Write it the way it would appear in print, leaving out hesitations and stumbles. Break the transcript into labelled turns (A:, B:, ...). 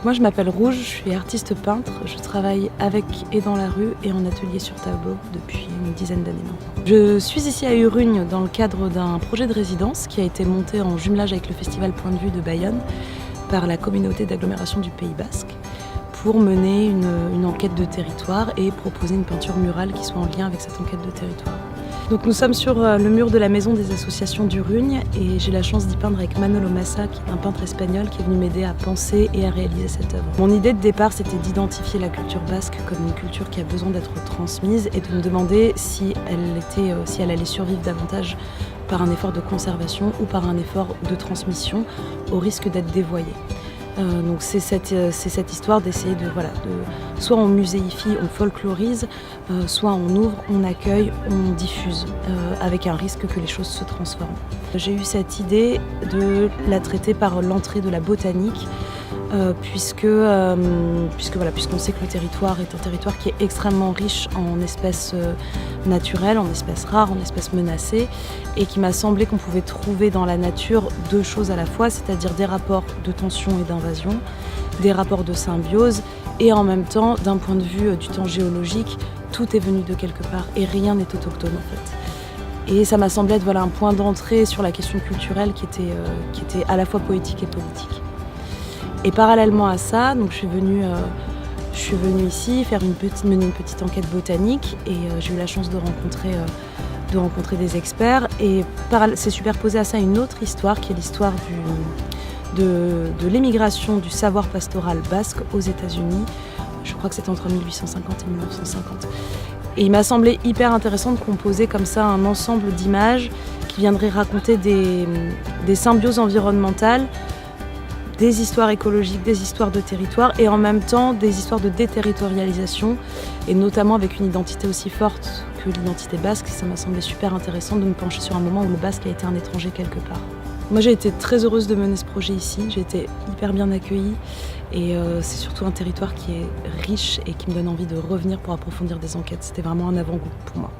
A: Donc moi je m'appelle Rouge, je suis artiste peintre, je travaille avec et dans la rue et en atelier sur tableau depuis une dizaine d'années maintenant. Je suis ici à Urugne dans le cadre d'un projet de résidence qui a été monté en jumelage avec le festival Point de Vue de Bayonne par la communauté d'agglomération du Pays Basque pour mener une enquête de territoire et proposer une peinture murale qui soit en lien avec cette enquête de territoire. Donc nous sommes sur le mur de la maison des associations d'Urugne et j'ai la chance d'y peindre avec Manolo Massa, qui est un peintre espagnol qui est venu m'aider à penser et à réaliser cette œuvre. Mon idée de départ, c'était d'identifier la culture basque comme une culture qui a besoin d'être transmise et de me demander si elle allait survivre davantage par un effort de conservation ou par un effort de transmission au risque d'être dévoyée. Donc c'est cette histoire d'essayer de soit on muséifie, on folklorise, soit on ouvre, on accueille, on diffuse, avec un risque que les choses se transforment. J'ai eu cette idée de la traiter par l'entrée de la botanique, puisqu'on sait que le territoire est un territoire qui est extrêmement riche en espèces naturelles, en espèces rares, en espèces menacées, et qui m'a semblé qu'on pouvait trouver dans la nature deux choses à la fois, c'est-à-dire des rapports de tension et d'invasion, des rapports de symbiose, et en même temps, d'un point de vue du temps géologique, tout est venu de quelque part et rien n'est autochtone en fait. Et ça m'a semblé être un point d'entrée sur la question culturelle qui était à la fois poétique et politique. Et parallèlement à ça, donc je suis venue ici mener une petite enquête botanique et j'ai eu la chance de rencontrer des experts. Et c'est superposé à ça une autre histoire qui est l'histoire de l'émigration du savoir pastoral basque aux États-Unis. Je crois que c'est entre 1850 et 1950. Et il m'a semblé hyper intéressant de composer comme ça un ensemble d'images qui viendraient raconter des symbioses environnementales, des histoires écologiques, des histoires de territoire et en même temps des histoires de déterritorialisation et notamment avec une identité aussi forte que l'identité basque. Ça m'a semblé super intéressant de me pencher sur un moment où le basque a été un étranger quelque part. Moi j'ai été très heureuse de mener ce projet ici, j'ai été hyper bien accueillie et c'est surtout un territoire qui est riche et qui me donne envie de revenir pour approfondir des enquêtes. C'était vraiment un avant-goût pour moi.